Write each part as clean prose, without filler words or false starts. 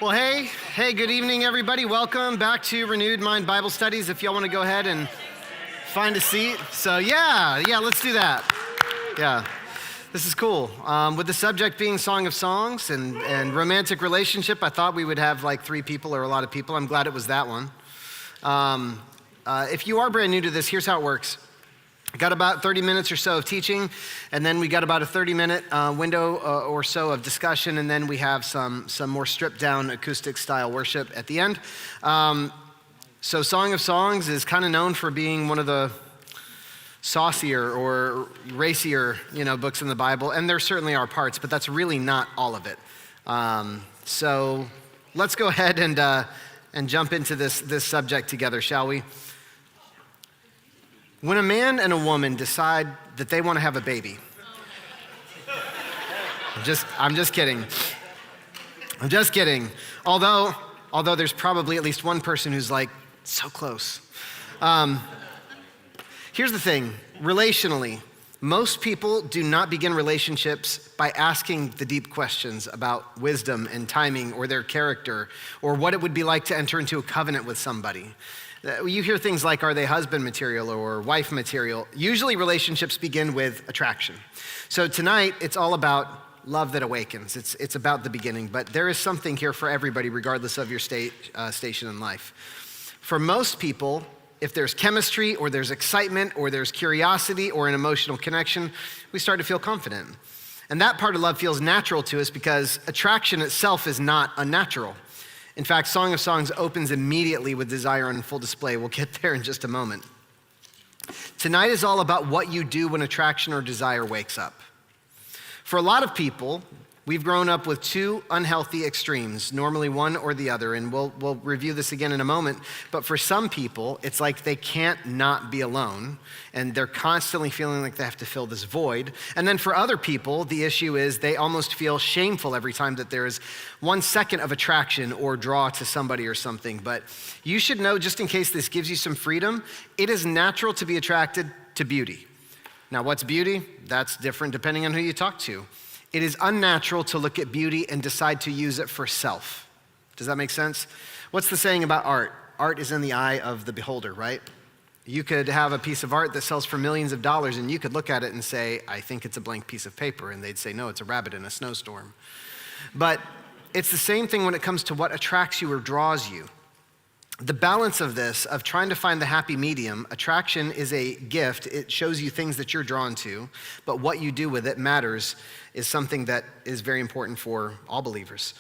Well, hey, good evening, everybody. Welcome back to Renewed Mind Bible Studies. If y'all want to go ahead and find a seat. So yeah, let's do that. Yeah, this is cool. With the subject being Song of Songs and romantic relationship, I thought we would have like 3 people or a lot of people. I'm glad it was that one. If you are brand new to this, here's how it works. Got about 30 minutes or so of teaching, and then we got about a 30-minute window or so of discussion, and then we have some more stripped-down acoustic-style worship at the end. So Song of Songs is kind of known for being one of the saucier or racier, books in the Bible, and there certainly are parts, but that's really not all of it. So let's go ahead and jump into this subject together, shall we? When a man and a woman decide that they want to have a baby, I'm just kidding. Although there's probably at least one person who's like, so close. Here's the thing, relationally, most people do not begin relationships by asking the deep questions about wisdom and timing or their character or what it would be like to enter into a covenant with somebody. You hear things like, are they husband material or wife material? Usually relationships begin with attraction. So tonight, it's all about love that awakens. It's about the beginning, but there is something here for everybody, regardless of your station in life. For most people, if there's chemistry or there's excitement or there's curiosity or an emotional connection, we start to feel confident. And that part of love feels natural to us because attraction itself is not unnatural. In fact, Song of Songs opens immediately with desire on full display. We'll get there in just a moment. Tonight is all about what you do when attraction or desire wakes up. For a lot of people, we've grown up with 2 unhealthy extremes, normally one or the other, and we'll review this again in a moment. But for some people, it's like they can't not be alone, and they're constantly feeling like they have to fill this void. And then for other people, the issue is they almost feel shameful every time that there is 1 second of attraction or draw to somebody or something. But you should know, just in case this gives you some freedom, it is natural to be attracted to beauty. Now, what's beauty? That's different depending on who you talk to. It is unnatural to look at beauty and decide to use it for self. Does that make sense? What's the saying about art? Art is in the eye of the beholder, right? You could have a piece of art that sells for millions of dollars and you could look at it and say, I think it's a blank piece of paper. And they'd say, no, it's a rabbit in a snowstorm. But it's the same thing when it comes to what attracts you or draws you. The balance of this, of trying to find the happy medium, attraction is a gift. It shows you things that you're drawn to, but what you do with it matters, is something that is very important for all believers.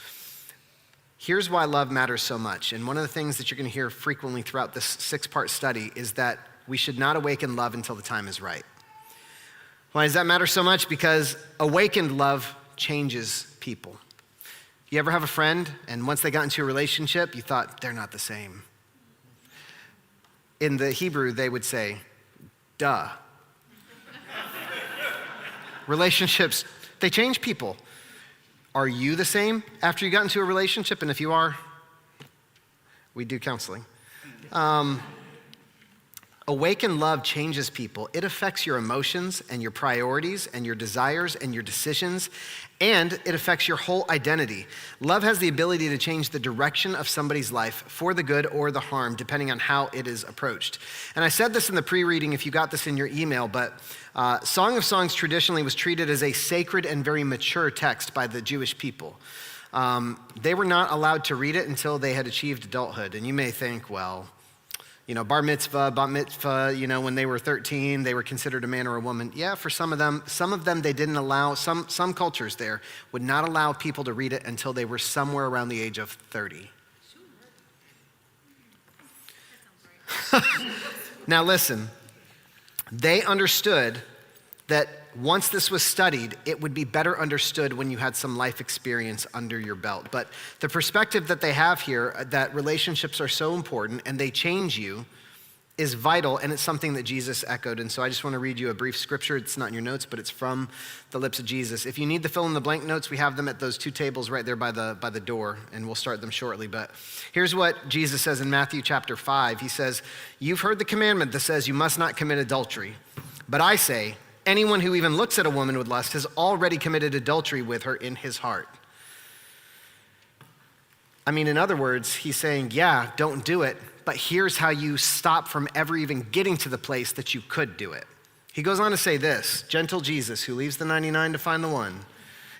Here's why love matters so much. And one of the things that you're going to hear frequently throughout this 6-part study is that we should not awaken love until the time is right. Why does that matter so much? Because awakened love changes people. You ever have a friend, and once they got into a relationship, you thought, they're not the same? In the Hebrew, they would say, duh. Relationships, they change people. Are you the same after you got into a relationship? And if you are, we do counseling. Awakened love changes people. It affects your emotions and your priorities and your desires and your decisions, and it affects your whole identity. Love has the ability to change the direction of somebody's life for the good or the harm, depending on how it is approached. And I said this in the pre-reading if you got this in your email, but Song of Songs traditionally was treated as a sacred and very mature text by the Jewish people. They were not allowed to read it until they had achieved adulthood. And you may think, well, bar mitzvah, bat mitzvah, when they were 13, they were considered a man or a woman. Yeah, for some of them they didn't allow, some cultures there would not allow people to read it until they were somewhere around the age of 30. Now listen, they understood that once this was studied, it would be better understood when you had some life experience under your belt. But the perspective that they have here, that relationships are so important and they change you, is vital, and it's something that Jesus echoed. And so I just want to read you a brief scripture. It's not in your notes, but it's from the lips of Jesus. If you need the fill in the blank notes, we have them at those 2 tables right there by the door, and we'll start them shortly. But here's what Jesus says in Matthew chapter 5. He says, you've heard the commandment that says you must not commit adultery. But I say, anyone who even looks at a woman with lust has already committed adultery with her in his heart. In other words, he's saying, yeah, don't do it, but here's how you stop from ever even getting to the place that you could do it. He goes on to say this, gentle Jesus, who leaves the 99 to find the one.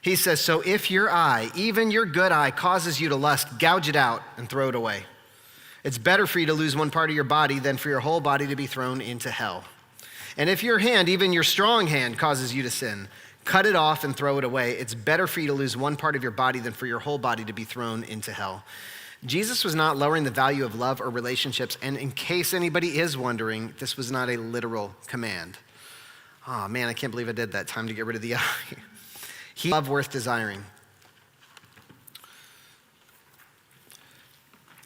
He says, so if your eye, even your good eye, causes you to lust, gouge it out and throw it away. It's better for you to lose one part of your body than for your whole body to be thrown into hell. And if your hand, even your strong hand, causes you to sin, cut it off and throw it away. It's better for you to lose one part of your body than for your whole body to be thrown into hell. Jesus was not lowering the value of love or relationships, and in case anybody is wondering, this was not a literal command. Oh man, I can't believe I did that. Time to get rid of the eye. Love worth desiring.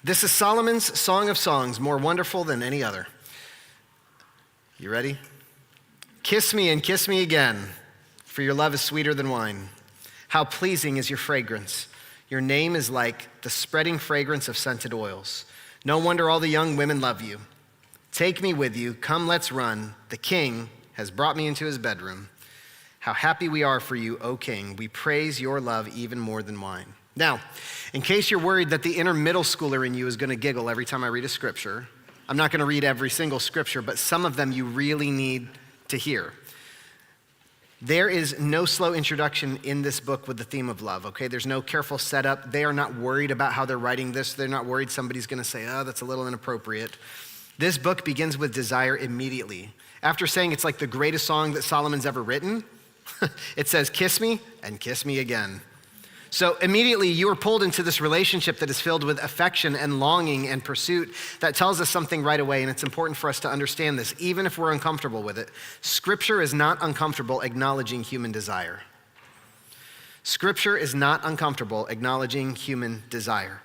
This is Solomon's Song of Songs, more wonderful than any other. You ready? Kiss me and kiss me again, for your love is sweeter than wine. How pleasing is your fragrance. Your name is like the spreading fragrance of scented oils. No wonder all the young women love you. Take me with you, come let's run. The king has brought me into his bedroom. How happy we are for you, O king. We praise your love even more than wine. Now, in case you're worried that the inner middle schooler in you is going to giggle every time I read a scripture, I'm not going to read every single scripture, but some of them you really need to hear. There is no slow introduction in this book with the theme of love, okay? There's no careful setup. They are not worried about how they're writing this. They're not worried somebody's going to say, oh, that's a little inappropriate. This book begins with desire immediately. After saying it's like the greatest song that Solomon's ever written, it says, kiss me and kiss me again. So immediately you are pulled into this relationship that is filled with affection and longing and pursuit that tells us something right away, and it's important for us to understand this, even if we're uncomfortable with it. Scripture is not uncomfortable acknowledging human desire. Scripture is not uncomfortable acknowledging human desire.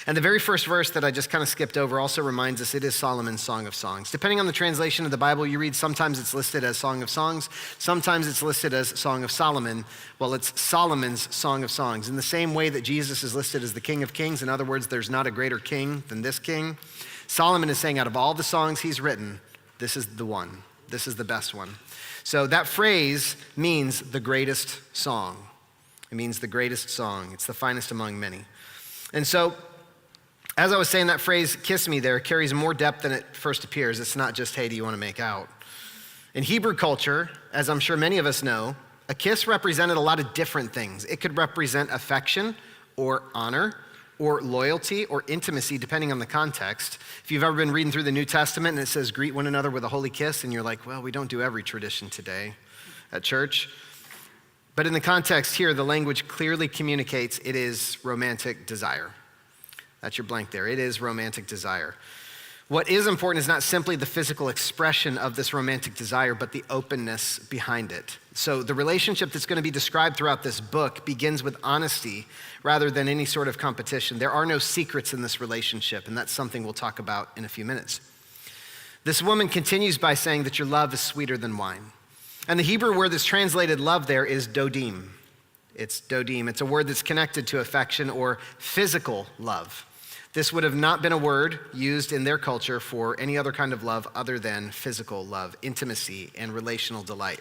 And the very first verse that I just kind of skipped over also reminds us it is Solomon's Song of Songs. Depending on the translation of the Bible you read, sometimes it's listed as Song of Songs, sometimes it's listed as Song of Solomon. Well, it's Solomon's Song of Songs. In the same way that Jesus is listed as the King of Kings, in other words, there's not a greater king than this king, Solomon is saying out of all the songs he's written, this is the one. This is the best one. So that phrase means the greatest song. It means the greatest song. It's the finest among many. And so, as I was saying, that phrase, kiss me there, carries more depth than it first appears. It's not just, hey, do you want to make out? In Hebrew culture, as I'm sure many of us know, a kiss represented a lot of different things. It could represent affection or honor or loyalty or intimacy, depending on the context. If you've ever been reading through the New Testament and it says, greet one another with a holy kiss, and you're like, well, we don't do every tradition today at church. But in the context here, the language clearly communicates it is romantic desire. That's your blank there. It is romantic desire. What is important is not simply the physical expression of this romantic desire, but the openness behind it. So the relationship that's going to be described throughout this book begins with honesty rather than any sort of competition. There are no secrets in this relationship, and that's something we'll talk about in a few minutes. This woman continues by saying that your love is sweeter than wine. And the Hebrew word that's translated love there is dodim. It's dodim. It's a word that's connected to affection or physical love. This would have not been a word used in their culture for any other kind of love other than physical love, intimacy, and relational delight.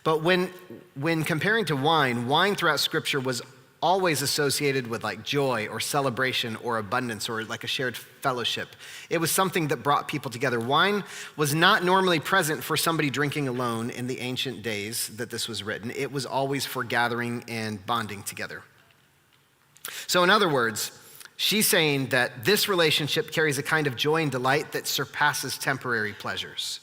But when comparing to wine throughout Scripture was always associated with like joy or celebration or abundance or like a shared fellowship. It was something that brought people together. Wine was not normally present for somebody drinking alone in the ancient days that this was written. It was always for gathering and bonding together. So in other words, she's saying that this relationship carries a kind of joy and delight that surpasses temporary pleasures.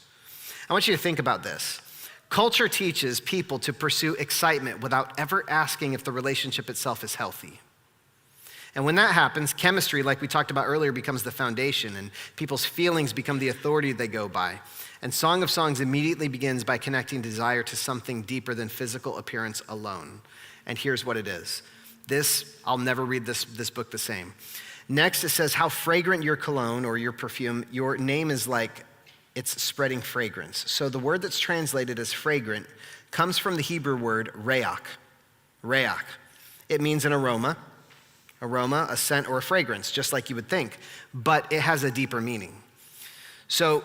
I want you to think about this. Culture teaches people to pursue excitement without ever asking if the relationship itself is healthy. And when that happens, chemistry, like we talked about earlier, becomes the foundation, and people's feelings become the authority they go by. And Song of Songs immediately begins by connecting desire to something deeper than physical appearance alone. And here's what it is. I'll never read this book the same. Next, it says, how fragrant your cologne or your perfume, your name is like it's spreading fragrance. So the word that's translated as fragrant comes from the Hebrew word reach. Reach. It means an aroma, a scent, or a fragrance, just like you would think, but it has a deeper meaning. So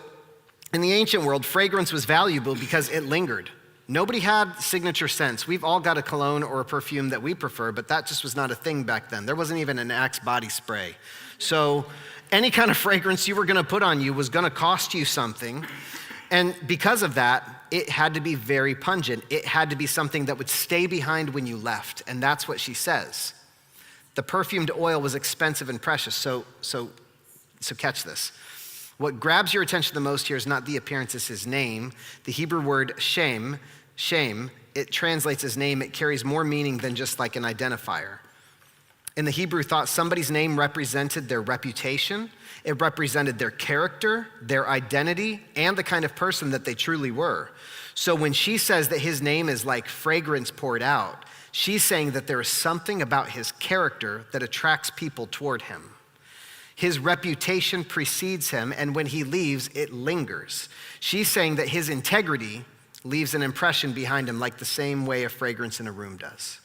in the ancient world, fragrance was valuable because it lingered. Nobody had signature scents. We've all got a cologne or a perfume that we prefer, but that just was not a thing back then. There wasn't even an Axe body spray. So any kind of fragrance you were gonna put on you was gonna cost you something. And because of that, it had to be very pungent. It had to be something that would stay behind when you left. And that's what she says. The perfumed oil was expensive and precious. So catch this. What grabs your attention the most here is not the appearance, it's his name. The Hebrew word shame, it translates as name. It carries more meaning than just like an identifier. In the Hebrew thought, somebody's name represented their reputation. It represented their character, their identity, and the kind of person that they truly were. So when she says that his name is like fragrance poured out, she's saying that there is something about his character that attracts people toward him. His reputation precedes him, and when he leaves, it lingers. She's saying that his integrity leaves an impression behind him like the same way a fragrance in a room does.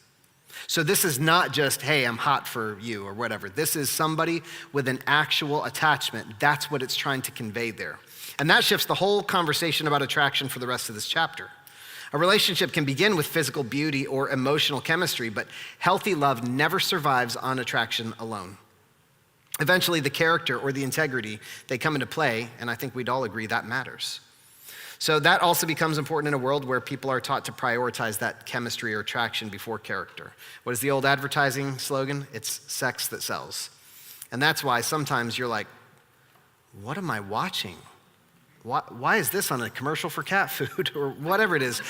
So this is not just, hey, I'm hot for you or whatever. This is somebody with an actual attachment. That's what it's trying to convey there. And that shifts the whole conversation about attraction for the rest of this chapter. A relationship can begin with physical beauty or emotional chemistry, but healthy love never survives on attraction alone. Eventually, the character or the integrity, they come into play, and I think we'd all agree that matters. So that also becomes important in a world where people are taught to prioritize that chemistry or attraction before character. What is the old advertising slogan? It's sex that sells. And that's why sometimes you're like, what am I watching? Why is this on a commercial for cat food or whatever it is?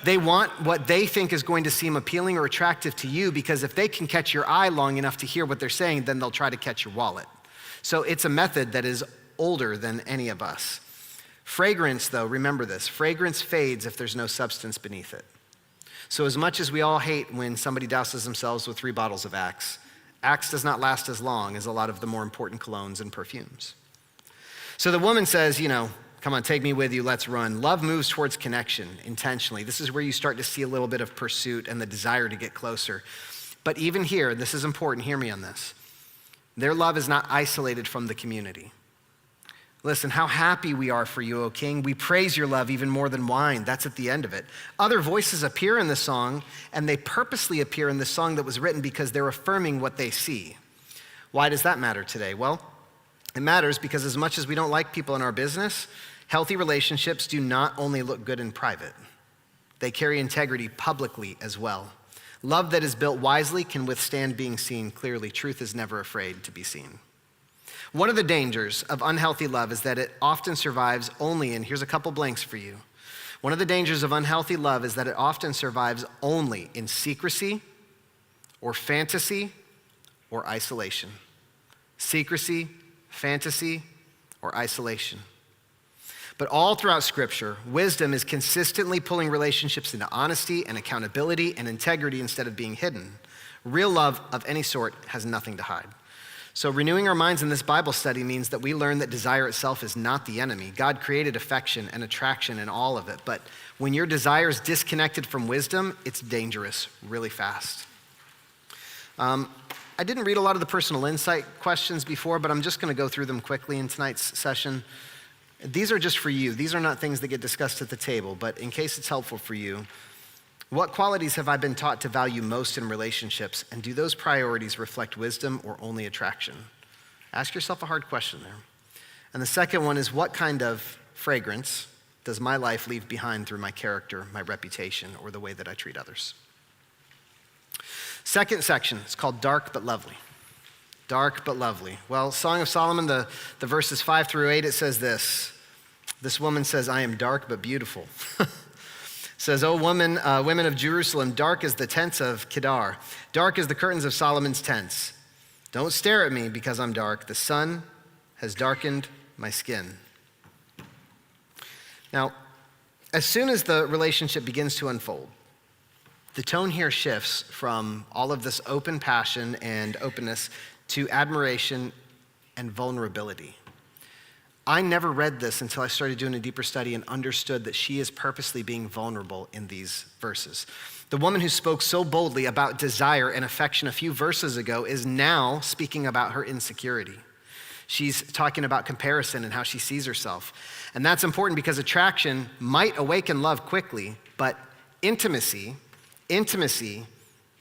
They want what they think is going to seem appealing or attractive to you, because if they can catch your eye long enough to hear what they're saying, then they'll try to catch your wallet. So it's a method that is older than any of us. Fragrance, though, remember this, fragrance fades if there's no substance beneath it. So as much as we all hate when somebody douses themselves with 3 bottles of Axe, Axe does not last as long as a lot of the more important colognes and perfumes. So the woman says, come on, take me with you, let's run. Love moves towards connection intentionally. This is where you start to see a little bit of pursuit and the desire to get closer. But even here, this is important, hear me on this. Their love is not isolated from the community. Listen, how happy we are for you, O King. We praise your love even more than wine. That's at the end of it. Other voices appear in the song, and they purposely appear in the song that was written because they're affirming what they see. Why does that matter today? Well, it matters because as much as we don't like people in our business, healthy relationships do not only look good in private. They carry integrity publicly as well. Love that is built wisely can withstand being seen clearly. Truth is never afraid to be seen. One of the dangers of unhealthy love is that it often survives only, and here's a couple blanks for you. One of the dangers of unhealthy love is that it often survives only in secrecy or fantasy or isolation. Secrecy, fantasy, or isolation. But all throughout Scripture, wisdom is consistently pulling relationships into honesty and accountability and integrity instead of being hidden. Real love of any sort has nothing to hide. So renewing our minds in this Bible study means that we learn that desire itself is not the enemy. God created affection and attraction in all of it, but when your desire is disconnected from wisdom, it's dangerous really fast. I didn't read a lot of the personal insight questions before, but I'm just going to go through them quickly in tonight's session. These are just for you. These are not things that get discussed at the table, but in case it's helpful for you, what qualities have I been taught to value most in relationships, and do those priorities reflect wisdom or only attraction? Ask yourself a hard question there. And the second one is, what kind of fragrance does my life leave behind through my character, my reputation, or the way that I treat others? Second section, it's called Dark But Lovely. Dark but lovely. Well, Song of Solomon, the verses 5 through 8, it says this. This woman says, I am dark but beautiful. Says, O women of Jerusalem, dark is the tents of Kedar. Dark is the curtains of Solomon's tents. Don't stare at me because I'm dark. The sun has darkened my skin. Now, as soon as the relationship begins to unfold, the tone here shifts from all of this open passion and openness to admiration and vulnerability. I never read this until I started doing a deeper study and understood that she is purposely being vulnerable in these verses. The woman who spoke so boldly about desire and affection a few verses ago is now speaking about her insecurity. She's talking about comparison and how she sees herself. And that's important because attraction might awaken love quickly, but intimacy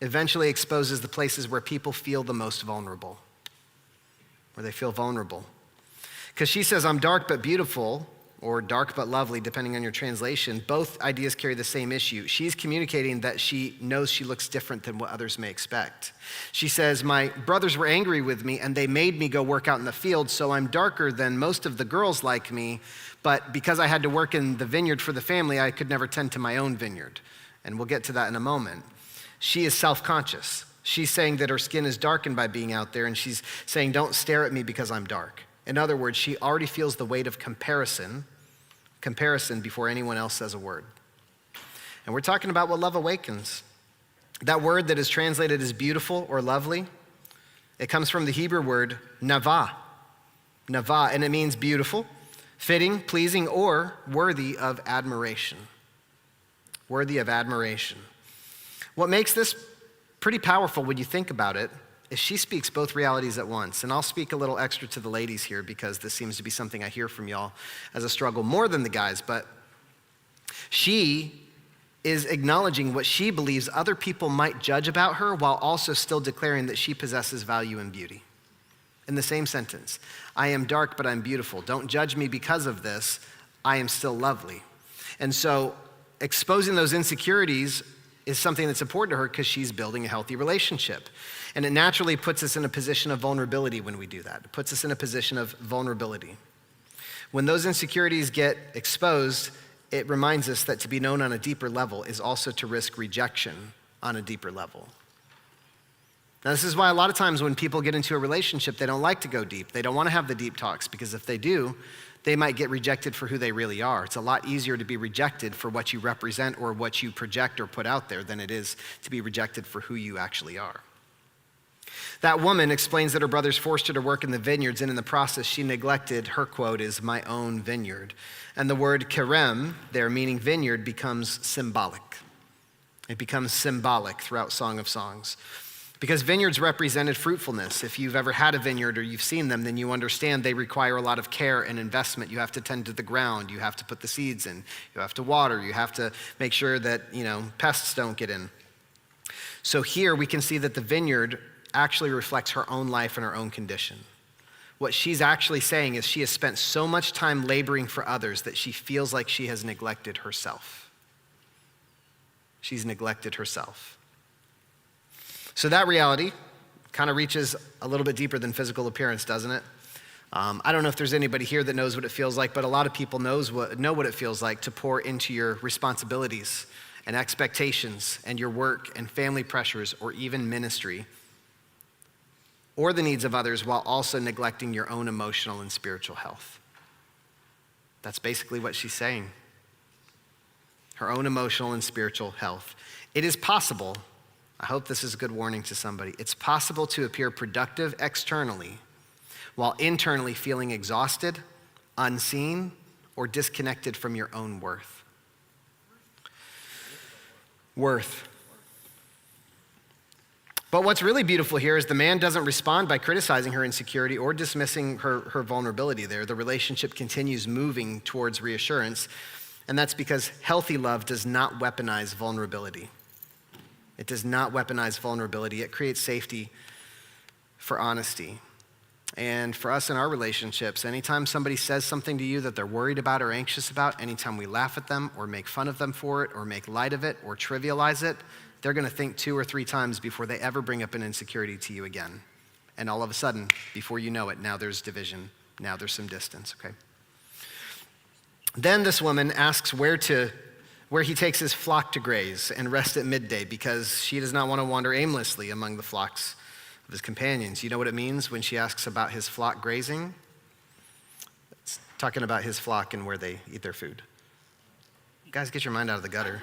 eventually exposes the places where people feel the most vulnerable, where they feel vulnerable. Because she says, I'm dark but beautiful, or dark but lovely, depending on your translation. Both ideas carry the same issue. She's communicating that she knows she looks different than what others may expect. She says, my brothers were angry with me and they made me go work out in the field, so I'm darker than most of the girls like me, but because I had to work in the vineyard for the family, I could never tend to my own vineyard. And we'll get to that in a moment. She is self-conscious. She's saying that her skin is darkened by being out there, and she's saying, don't stare at me because I'm dark. In other words, she already feels the weight of comparison before anyone else says a word. And we're talking about what love awakens. That word that is translated as beautiful or lovely, it comes from the Hebrew word navah, and it means beautiful, fitting, pleasing, or worthy of admiration. Worthy of admiration. What makes this pretty powerful when you think about it is she speaks both realities at once. And I'll speak a little extra to the ladies here because this seems to be something I hear from y'all as a struggle more than the guys, but she is acknowledging what she believes other people might judge about her while also still declaring that she possesses value and beauty. In the same sentence, I am dark, but I'm beautiful. Don't judge me because of this. I am still lovely. And so exposing those insecurities is something that's important to her because she's building a healthy relationship. And it naturally puts us in a position of vulnerability when we do that. It puts us in a position of vulnerability. When those insecurities get exposed, it reminds us that to be known on a deeper level is also to risk rejection on a deeper level. Now, this is why a lot of times when people get into a relationship, they don't like to go deep. They don't want to have the deep talks because if they do, they might get rejected for who they really are. It's a lot easier to be rejected for what you represent or what you project or put out there than it is to be rejected for who you actually are. That woman explains that her brothers forced her to work in the vineyards, and in the process, she neglected, her quote is, my own vineyard. And the word kerem, there meaning vineyard, becomes symbolic. It becomes symbolic throughout Song of Songs. Because vineyards represented fruitfulness. If you've ever had a vineyard or you've seen them, then you understand they require a lot of care and investment. You have to tend to the ground. You have to put the seeds in. You have to water. You have to make sure that, pests don't get in. So here we can see that the vineyard actually reflects her own life and her own condition. What she's actually saying is she has spent so much time laboring for others that she feels like she has neglected herself. She's neglected herself. So that reality kind of reaches a little bit deeper than physical appearance, doesn't it? I don't know if there's anybody here that knows what it feels like, but a lot of people know what it feels like to pour into your responsibilities and expectations and your work and family pressures or even ministry or the needs of others while also neglecting your own emotional and spiritual health. That's basically what she's saying. Her own emotional and spiritual health. It is possible, I hope this is a good warning to somebody, it's possible to appear productive externally while internally feeling exhausted, unseen, or disconnected from your own worth. But what's really beautiful here is the man doesn't respond by criticizing her insecurity or dismissing her vulnerability there. The relationship continues moving towards reassurance, and that's because healthy love does not weaponize vulnerability. It does not weaponize vulnerability. It creates safety for honesty. And for us in our relationships, anytime somebody says something to you that they're worried about or anxious about, anytime we laugh at them or make fun of them for it or make light of it or trivialize it, they're gonna think 2 or 3 times before they ever bring up an insecurity to you again. And all of a sudden, before you know it, now there's division, now there's some distance, okay? Then this woman asks where he takes his flock to graze and rest at midday because she does not want to wander aimlessly among the flocks of his companions. You know what it means when she asks about his flock grazing? It's talking about his flock and where they eat their food. Guys, get your mind out of the gutter.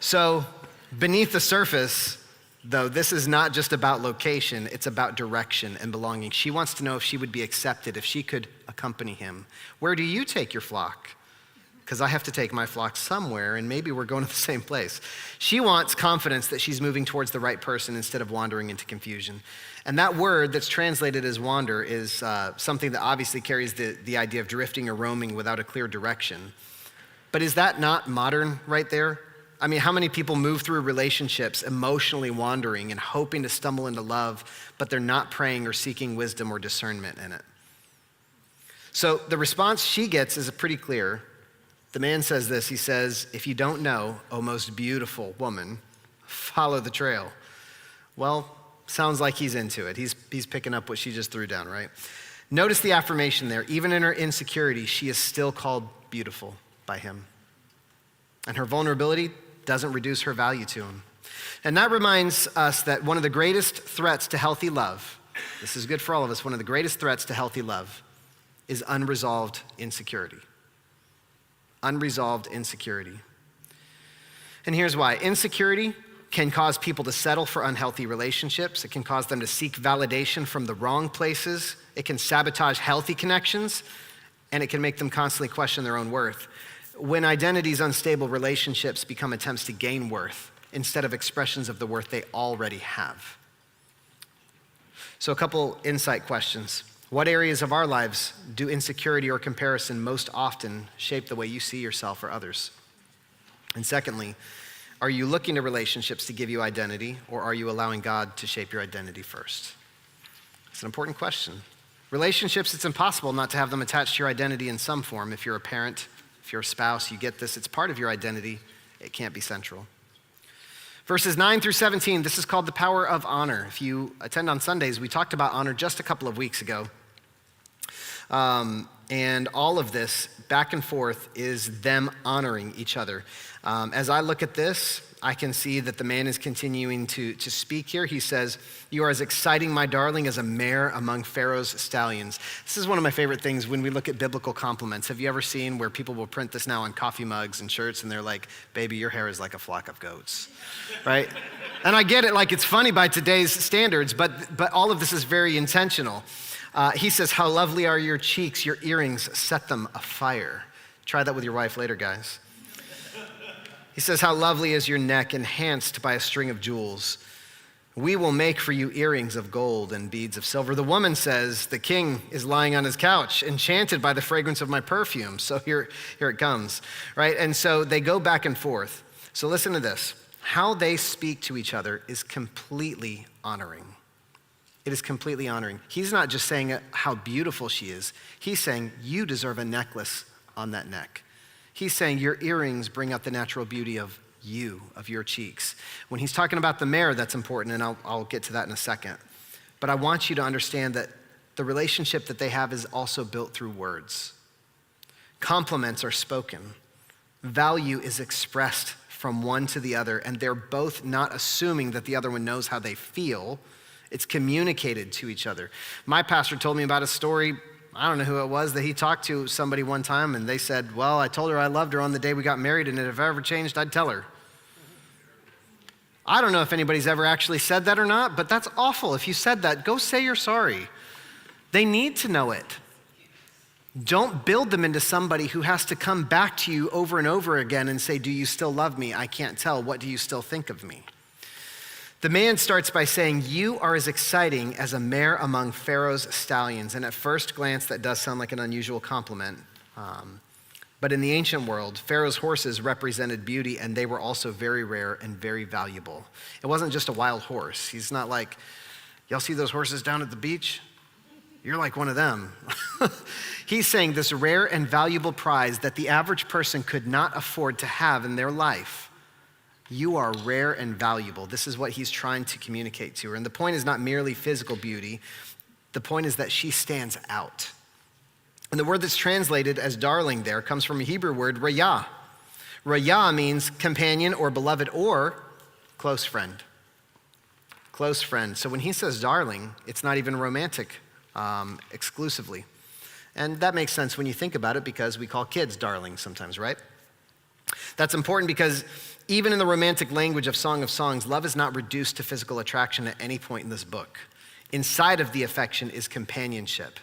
So beneath the surface, though, this is not just about location, it's about direction and belonging. She wants to know if she would be accepted, if she could accompany him. Where do you take your flock? Because I have to take my flock somewhere, and maybe we're going to the same place. She wants confidence that she's moving towards the right person instead of wandering into confusion. And that word that's translated as wander is something that obviously carries the idea of drifting or roaming without a clear direction. But is that not modern right there? I mean, how many people move through relationships emotionally wandering and hoping to stumble into love, but they're not praying or seeking wisdom or discernment in it? So the response she gets is pretty clear. The man says this, he says, "If you don't know, O most beautiful woman, follow the trail." Well, sounds like he's into it. He's picking up what she just threw down, right? Notice the affirmation there. Even in her insecurity, she is still called beautiful by him. And her vulnerability doesn't reduce her value to him. And that reminds us that one of the greatest threats to healthy love, this is good for all of us, one of the greatest threats to healthy love is unresolved insecurity. Unresolved insecurity. And here's why. Insecurity can cause people to settle for unhealthy relationships. It can cause them to seek validation from the wrong places. It can sabotage healthy connections, and it can make them constantly question their own worth. When identity is unstable, relationships become attempts to gain worth instead of expressions of the worth they already have. So a couple insight questions. What areas of our lives do insecurity or comparison most often shape the way you see yourself or others? And secondly, are you looking to relationships to give you identity, or are you allowing God to shape your identity first? It's an important question. Relationships, it's impossible not to have them attached to your identity in some form. If you're a parent, if you're a spouse, you get this. It's part of your identity. It can't be central. Verses 9 through 17, this is called the power of honor. If you attend on Sundays, we talked about honor just a couple of weeks ago. And all of this back and forth is them honoring each other. As I look at this, I can see that the man is continuing to speak here. He says, "You are as exciting, my darling, as a mare among Pharaoh's stallions." This is one of my favorite things when we look at biblical compliments. Have you ever seen where people will print this now on coffee mugs and shirts, and they're like, "Baby, your hair is like a flock of goats," right? And I get it, like it's funny by today's standards, but all of this is very intentional. He says, "How lovely are your cheeks, your earrings set them afire." Try that with your wife later, guys. He says, "How lovely is your neck, enhanced by a string of jewels. We will make for you earrings of gold and beads of silver." The woman says, "The king is lying on his couch, enchanted by the fragrance of my perfume." So here it comes, right? And so they go back and forth. So listen to this. How they speak to each other is completely honoring. It is completely honoring. He's not just saying how beautiful she is. He's saying, you deserve a necklace on that neck. He's saying your earrings bring out the natural beauty of you, of your cheeks. When he's talking about the mare, that's important, and I'll get to that in a second. But I want you to understand that the relationship that they have is also built through words. Compliments are spoken. Value is expressed from one to the other, and they're both not assuming that the other one knows how they feel. It's communicated to each other. My pastor told me about a story, I don't know who it was, that he talked to somebody one time and they said, "Well, I told her I loved her on the day we got married, and if I ever changed, I'd tell her." I don't know if anybody's ever actually said that or not, but that's awful. If you said that, go say you're sorry. They need to know it. Don't build them into somebody who has to come back to you over and over again and say, "Do you still love me? I can't tell. What do you still think of me?" The man starts by saying, "You are as exciting as a mare among Pharaoh's stallions." And at first glance, that does sound like an unusual compliment. But in the ancient world, Pharaoh's horses represented beauty, and they were also very rare and very valuable. It wasn't just a wild horse. He's not like, "Y'all see those horses down at the beach? You're like one of them." He's saying this rare and valuable prize that the average person could not afford to have in their life. You are rare and valuable. This is what he's trying to communicate to her. And the point is not merely physical beauty. The point is that she stands out. And the word that's translated as darling there comes from a Hebrew word, rayah. Rayah means companion or beloved or close friend. Close friend. So when he says darling, it's not even romantic exclusively. And that makes sense when you think about it, because we call kids darling sometimes, right? That's important because even in the romantic language of Song of Songs, love is not reduced to physical attraction at any point in this book. Inside of the affection is companionship.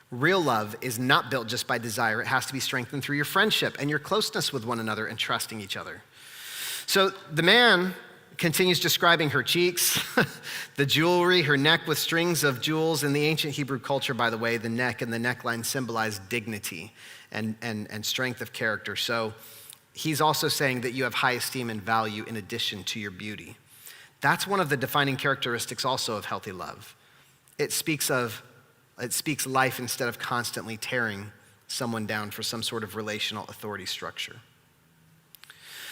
Real love is not built just by desire. It has to be strengthened through your friendship and your closeness with one another and trusting each other. So the man continues describing her cheeks, the jewelry, her neck with strings of jewels. In the ancient Hebrew culture, by the way, the neck and the neckline symbolize dignity and strength of character. So he's also saying that you have high esteem and value in addition to your beauty. That's one of the defining characteristics also of healthy love. It speaks life instead of constantly tearing someone down for some sort of relational authority structure.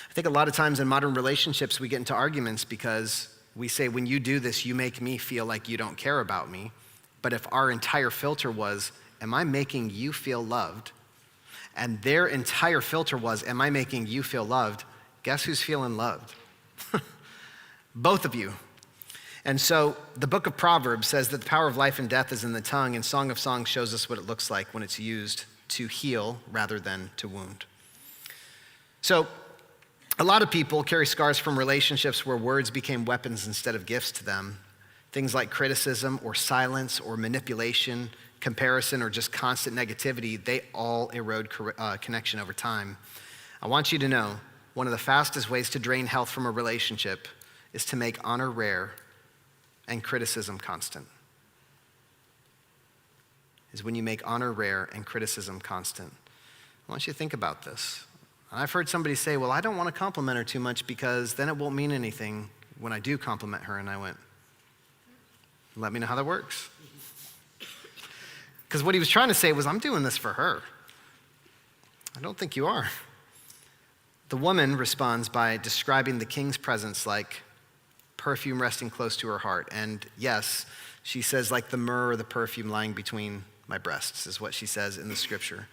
I think a lot of times in modern relationships, we get into arguments because we say, when you do this, you make me feel like you don't care about me. But if our entire filter was, am I making you feel loved? And their entire filter was, am I making you feel loved? Guess who's feeling loved? Both of you. And so the book of Proverbs says that the power of life and death is in the tongue, and Song of Songs shows us what it looks like when it's used to heal rather than to wound. So a lot of people carry scars from relationships where words became weapons instead of gifts to them. Things like criticism or silence or manipulation, comparison, or just constant negativity, they all erode connection over time. I want you to know, one of the fastest ways to drain health from a relationship is to make honor rare and criticism constant. Is when you make honor rare and criticism constant. I want you to think about this. I've heard somebody say, well, I don't want to compliment her too much because then it won't mean anything when I do compliment her. And I went, let me know how that works. Because what he was trying to say was, I'm doing this for her. I don't think you are. The woman responds by describing the king's presence like perfume resting close to her heart. And yes, she says, like the myrrh or the perfume lying between my breasts is what she says in the scripture.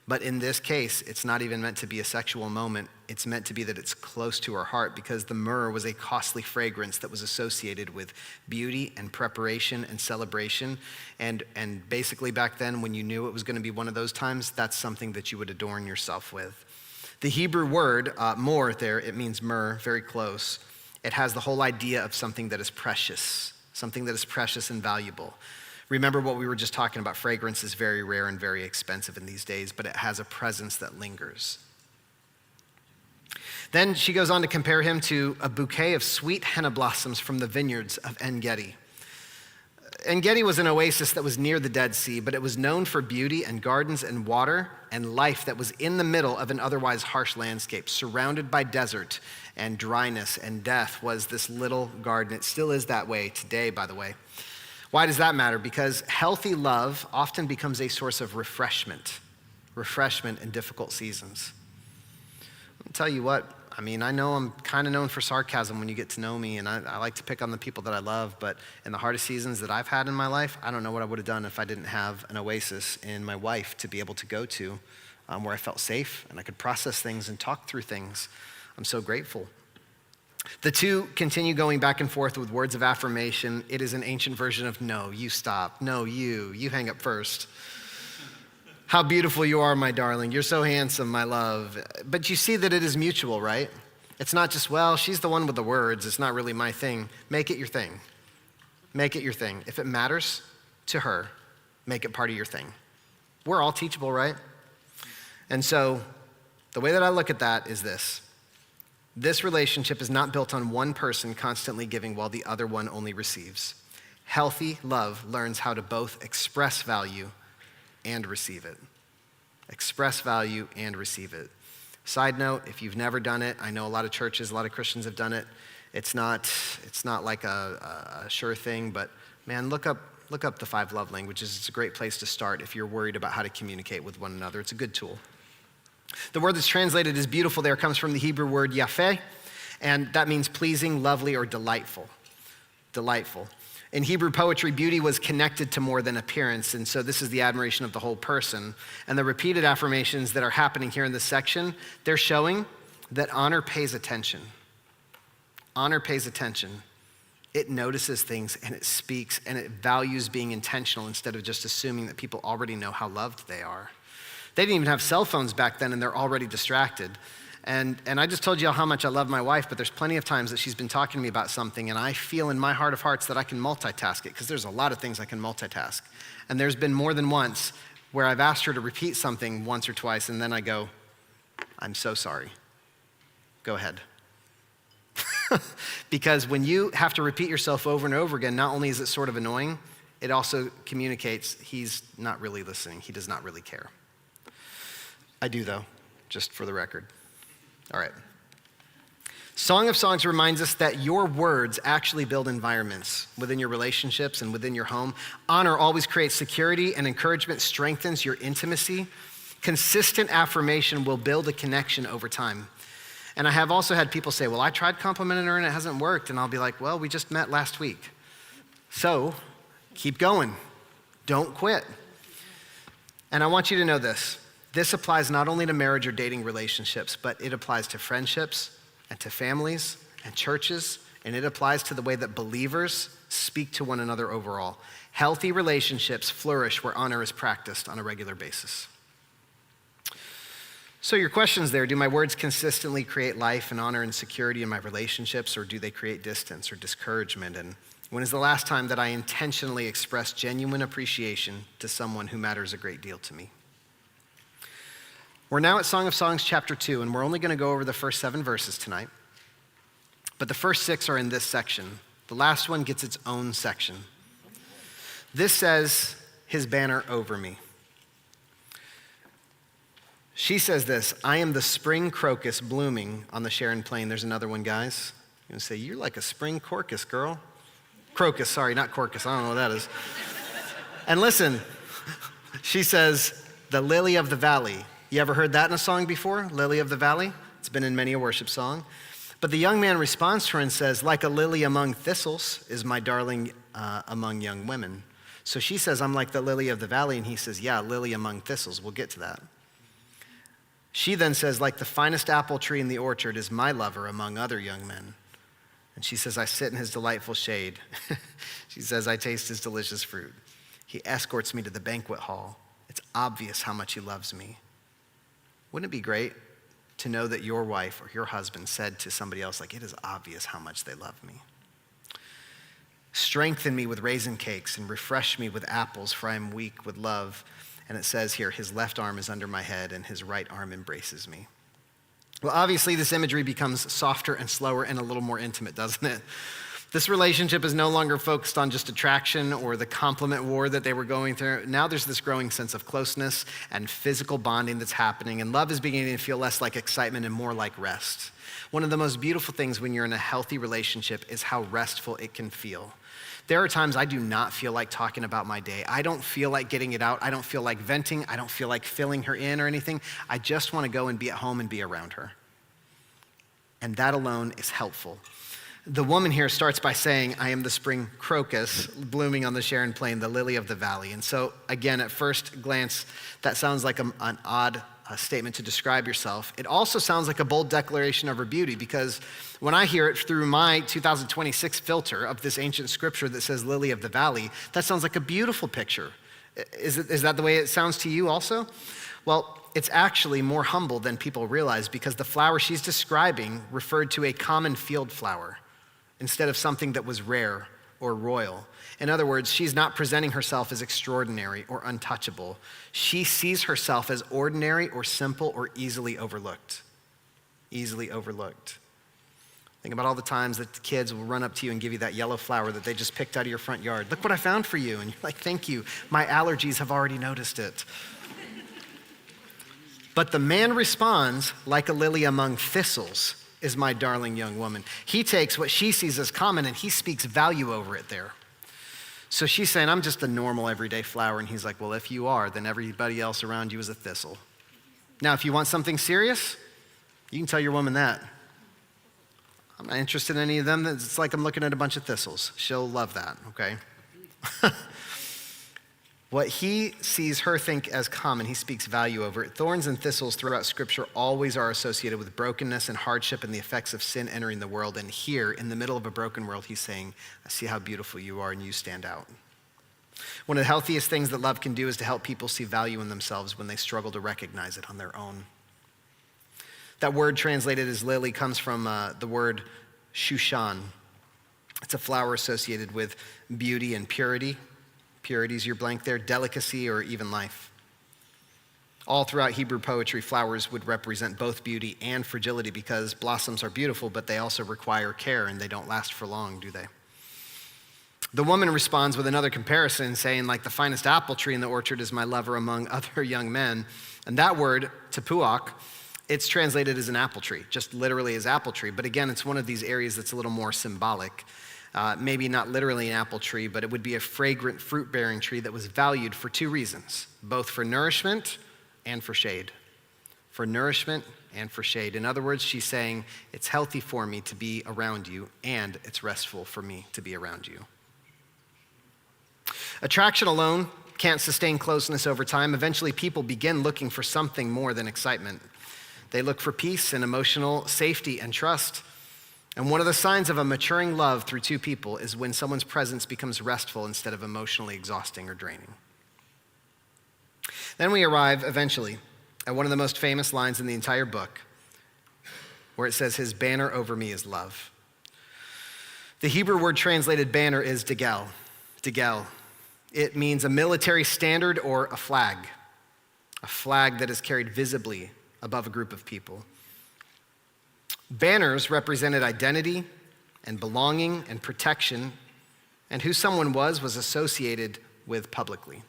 But in this case, it's not even meant to be a sexual moment. It's meant to be that it's close to her heart, because the myrrh was a costly fragrance that was associated with beauty and preparation and celebration. And basically back then, when you knew it was going to be one of those times, that's something that you would adorn yourself with. The Hebrew word, mor there, it means myrrh, very close. It has the whole idea of something that is precious and valuable. Remember what we were just talking about. Fragrance is very rare and very expensive in these days, but it has a presence that lingers. Then she goes on to compare him to a bouquet of sweet henna blossoms from the vineyards of En-Gedi. En-Gedi was an oasis that was near the Dead Sea, but it was known for beauty and gardens and water and life that was in the middle of an otherwise harsh landscape, surrounded by desert and dryness, and death was this little garden. It still is that way today, by the way. Why does that matter? Because healthy love often becomes a source of refreshment in difficult seasons. I'll tell you what, I know I'm kind of known for sarcasm when you get to know me, and I like to pick on the people that I love, but in the hardest seasons that I've had in my life, I don't know what I would have done if I didn't have an oasis in my wife to be able to go to, where I felt safe and I could process things and talk through things. I'm so grateful. The two continue going back and forth with words of affirmation. It is an ancient version of no, you stop. No, you hang up first. How beautiful you are, my darling. You're so handsome, my love. But you see that it is mutual, right? It's not just, well, she's the one with the words. It's not really my thing. Make it your thing. Make it your thing. If it matters to her, make it part of your thing. We're all teachable, right? And so the way that I look at that is this. This relationship is not built on one person constantly giving while the other one only receives. Healthy love learns how to both express value and receive it. Express value and receive it. Side note, if you've never done it, I know a lot of churches, a lot of Christians have done it. It's not like a sure thing, but man, look up the 5 love languages. It's a great place to start if you're worried about how to communicate with one another. It's a good tool. The word that's translated as beautiful there comes from the Hebrew word yafeh, and that means pleasing, lovely, or delightful. Delightful. In Hebrew poetry, beauty was connected to more than appearance, and so this is the admiration of the whole person. And the repeated affirmations that are happening here in this section, they're showing that honor pays attention. Honor pays attention. It notices things, and it speaks, and it values being intentional instead of just assuming that people already know how loved they are. They didn't even have cell phones back then, and they're already distracted. And I just told you how much I love my wife, but there's plenty of times that she's been talking to me about something, and I feel in my heart of hearts that I can multitask it, because there's a lot of things I can multitask. And there's been more than once where I've asked her to repeat something once or twice, and then I go, I'm so sorry. Go ahead. Because when you have to repeat yourself over and over again, not only is it sort of annoying, it also communicates he's not really listening. He does not really care. I do, though, just for the record. All right. Song of Songs reminds us that your words actually build environments within your relationships and within your home. Honor always creates security, and encouragement strengthens your intimacy. Consistent affirmation will build a connection over time. And I have also had people say, well, I tried complimenting her and it hasn't worked. And I'll be like, well, we just met last week. So keep going. Don't quit. And I want you to know this. This applies not only to marriage or dating relationships, but it applies to friendships and to families and churches, and it applies to the way that believers speak to one another overall. Healthy relationships flourish where honor is practiced on a regular basis. So your question's there, do my words consistently create life and honor and security in my relationships, or do they create distance or discouragement? And when is the last time that I intentionally expressed genuine appreciation to someone who matters a great deal to me? We're now at Song of Songs chapter 2, and we're only going to go over the first 7 verses tonight. But the first 6 are in this section. The last one gets its own section. This says, his banner over me. She says this, I am the spring crocus blooming on the Sharon plain. There's another one, guys. You're going to say, you're like a spring crocus, girl. Crocus, sorry, not crocus. I don't know what that is. And listen, she says, the lily of the valley. You ever heard that in a song before? Lily of the valley? It's been in many a worship song. But the young man responds to her and says, like a lily among thistles is my darling among young women. So she says, I'm like the lily of the valley. And he says, yeah, lily among thistles. We'll get to that. She then says, like the finest apple tree in the orchard is my lover among other young men. And she says, I sit in his delightful shade. She says, I taste his delicious fruit. He escorts me to the banquet hall. It's obvious how much he loves me. Wouldn't it be great to know that your wife or your husband said to somebody else, like, it is obvious how much they love me? Strengthen me with raisin cakes and refresh me with apples, for I am weak with love. And it says here, his left arm is under my head and his right arm embraces me. Well, obviously this imagery becomes softer and slower and a little more intimate, doesn't it? This relationship is no longer focused on just attraction or the compliment war that they were going through. Now there's this growing sense of closeness and physical bonding that's happening, and love is beginning to feel less like excitement and more like rest. One of the most beautiful things when you're in a healthy relationship is how restful it can feel. There are times I do not feel like talking about my day. I don't feel like getting it out. I don't feel like venting. I don't feel like filling her in or anything. I just want to go and be at home and be around her. And that alone is helpful. The woman here starts by saying, I am the spring crocus blooming on the Sharon plain, the lily of the valley. And so again, at first glance, that sounds like an odd statement to describe yourself. It also sounds like a bold declaration of her beauty, because when I hear it through my 2026 filter of this ancient scripture that says lily of the valley, that sounds like a beautiful picture. Is that the way it sounds to you also? Well, it's actually more humble than people realize, because the flower she's describing referred to a common field flower instead of something that was rare or royal. In other words, she's not presenting herself as extraordinary or untouchable. She sees herself as ordinary or simple or easily overlooked. Easily overlooked. Think about all the times that the kids will run up to you and give you that yellow flower that they just picked out of your front yard. Look what I found for you. And you're like, thank you. My allergies have already noticed it. But the man responds, like a lily among thistles is my darling young woman. He takes what she sees as common and he speaks value over it there. So she's saying, I'm just a normal everyday flower. And he's like, well, if you are, then everybody else around you is a thistle. Now, if you want something serious, you can tell your woman that. I'm not interested in any of them. It's like I'm looking at a bunch of thistles. She'll love that, okay? What he sees her think as common, he speaks value over it. Thorns and thistles throughout Scripture always are associated with brokenness and hardship and the effects of sin entering the world. And here, in the middle of a broken world, he's saying, I see how beautiful you are and you stand out. One of the healthiest things that love can do is to help people see value in themselves when they struggle to recognize it on their own. That word translated as lily comes from the word Shushan. It's a flower associated with beauty and purity. Purity is your blank there, delicacy, or even life. All throughout Hebrew poetry, flowers would represent both beauty and fragility, because blossoms are beautiful, but they also require care and they don't last for long, do they? The woman responds with another comparison, saying, like the finest apple tree in the orchard is my lover among other young men. And that word, tapuach, It's translated as an apple tree, just literally as apple tree. But again, it's one of these areas that's a little more symbolic. Maybe not literally an apple tree, but it would be a fragrant fruit-bearing tree that was valued for two reasons, both for nourishment and for shade. For nourishment and for shade. In other words, she's saying, it's healthy for me to be around you, and it's restful for me to be around you. Attraction alone can't sustain closeness over time. Eventually, people begin looking for something more than excitement. They look for peace and emotional safety and trust. And one of the signs of a maturing love through two people is when someone's presence becomes restful instead of emotionally exhausting or draining. Then we arrive eventually at one of the most famous lines in the entire book, where it says, his banner over me is love. The Hebrew word translated banner is degel. Degel. It means a military standard or a flag that is carried visibly above a group of people. Banners represented identity and belonging and protection, and who someone was associated with publicly.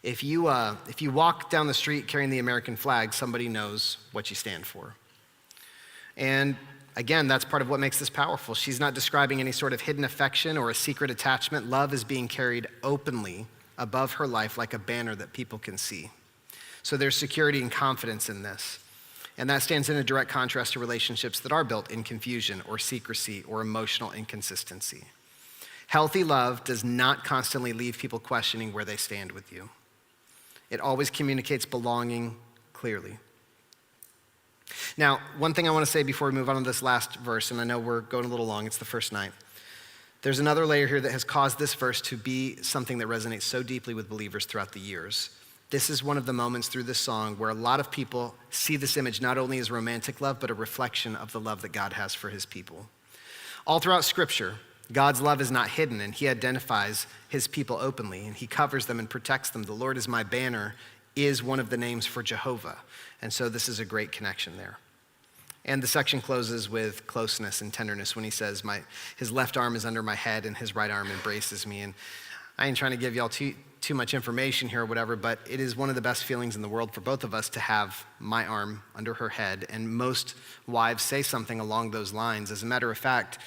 If you walk down the street carrying the American flag, somebody knows what you stand for. And again, that's part of what makes this powerful. She's not describing any sort of hidden affection or a secret attachment. Love is being carried openly above her life like a banner that people can see. So there's security and confidence in this. And that stands in a direct contrast to relationships that are built in confusion or secrecy or emotional inconsistency. Healthy love does not constantly leave people questioning where they stand with you. It always communicates belonging clearly. Now, one thing I want to say before we move on to this last verse, and I know we're going a little long, it's the first night. There's another layer here that has caused this verse to be something that resonates so deeply with believers throughout the years. This is one of the moments through this song where a lot of people see this image not only as romantic love, but a reflection of the love that God has for his people. All throughout Scripture, God's love is not hidden, and he identifies his people openly, and he covers them and protects them. The Lord is my banner is one of the names for Jehovah, and so this is a great connection there. And the section closes with closeness and tenderness when he says, his left arm is under my head and his right arm embraces me. And I ain't trying to give y'all too much information here or whatever, but it is one of the best feelings in the world for both of us to have my arm under her head. And most wives say something along those lines. As a matter of fact,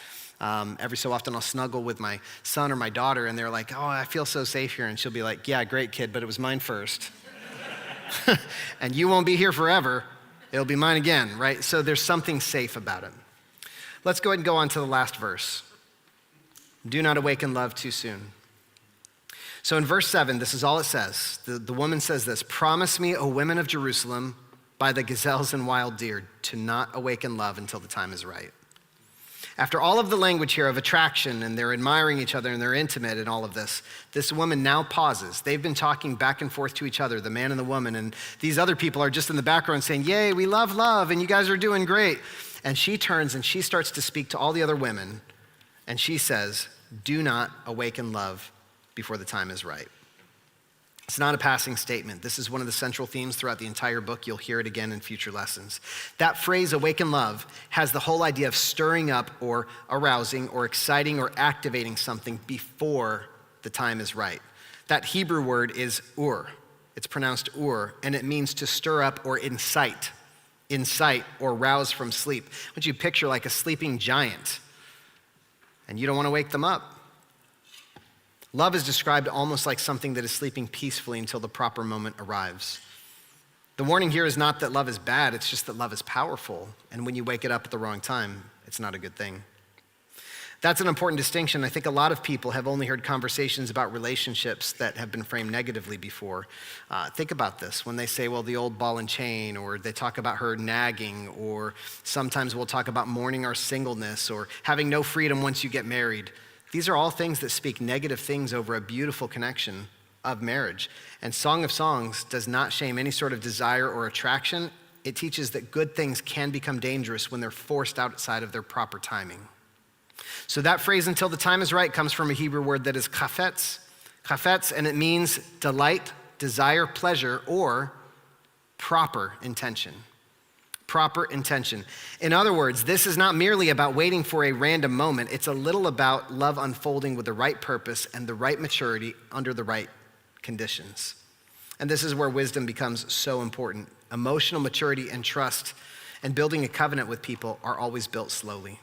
every so often I'll snuggle with my son or my daughter and they're like, oh, I feel so safe here. And she'll be like, yeah, great kid, but it was mine first. And you won't be here forever. It'll be mine again, right? So there's something safe about it. Let's go ahead and go on to the last verse. Do not awaken love too soon. So in verse 7, this is all it says. The woman says this, promise me, O women of Jerusalem, by the gazelles and wild deer, to not awaken love until the time is right. After all of the language here of attraction and they're admiring each other and they're intimate and all of this, this woman now pauses. They've been talking back and forth to each other, the man and the woman, and these other people are just in the background saying, yay, we love love and you guys are doing great. And she turns and she starts to speak to all the other women and she says, do not awaken love before the time is right. It's not a passing statement. This is one of the central themes throughout the entire book. You'll hear it again in future lessons. That phrase, awaken love, has the whole idea of stirring up or arousing or exciting or activating something before the time is right. That Hebrew word is ur. It's pronounced ur, and it means to stir up or incite or rouse from sleep. Would you picture like a sleeping giant, and you don't want to wake them up? Love is described almost like something that is sleeping peacefully until the proper moment arrives. The warning here is not that love is bad, it's just that love is powerful. And when you wake it up at the wrong time, it's not a good thing. That's an important distinction. I think a lot of people have only heard conversations about relationships that have been framed negatively before. Think about this. When they say, well, the old ball and chain, or they talk about her nagging, or sometimes we'll talk about mourning our singleness, or having no freedom once you get married. These are all things that speak negative things over a beautiful connection of marriage. And Song of Songs does not shame any sort of desire or attraction. It teaches that good things can become dangerous when they're forced outside of their proper timing. So that phrase, until the time is right, comes from a Hebrew word that is chafetz. Chafetz, and it means delight, desire, pleasure, or proper intention. Proper intention. In other words, this is not merely about waiting for a random moment. It's a little about love unfolding with the right purpose and the right maturity under the right conditions. And this is where wisdom becomes so important. Emotional maturity and trust and building a covenant with people are always built slowly.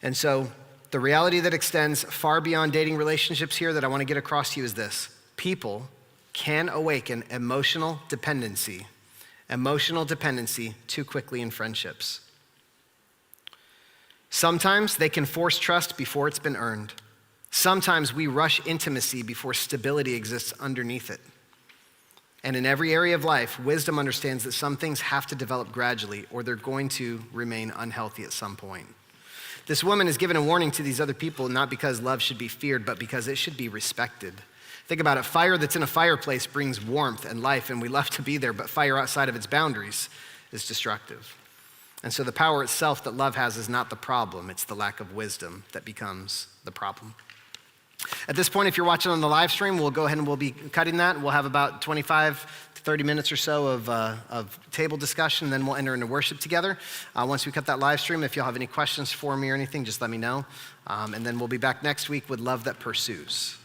And so the reality that extends far beyond dating relationships here that I want to get across to you is this: people can awaken emotional dependency too quickly in friendships. Sometimes they can force trust before it's been earned. Sometimes we rush intimacy before stability exists underneath it. And in every area of life, wisdom understands that some things have to develop gradually or they're going to remain unhealthy at some point. This woman is given a warning to these other people, not because love should be feared, but because it should be respected. Think about it. Fire that's in a fireplace brings warmth and life, and we love to be there, but fire outside of its boundaries is destructive. And so the power itself that love has is not the problem. It's the lack of wisdom that becomes the problem. At this point, if you're watching on the live stream, we'll go ahead and we'll be cutting that. We'll have about 25 to 30 minutes or so of table discussion, then we'll enter into worship together. Once we cut that live stream, if you'll have any questions for me or anything, just let me know. And then we'll be back next week with Love That Pursues.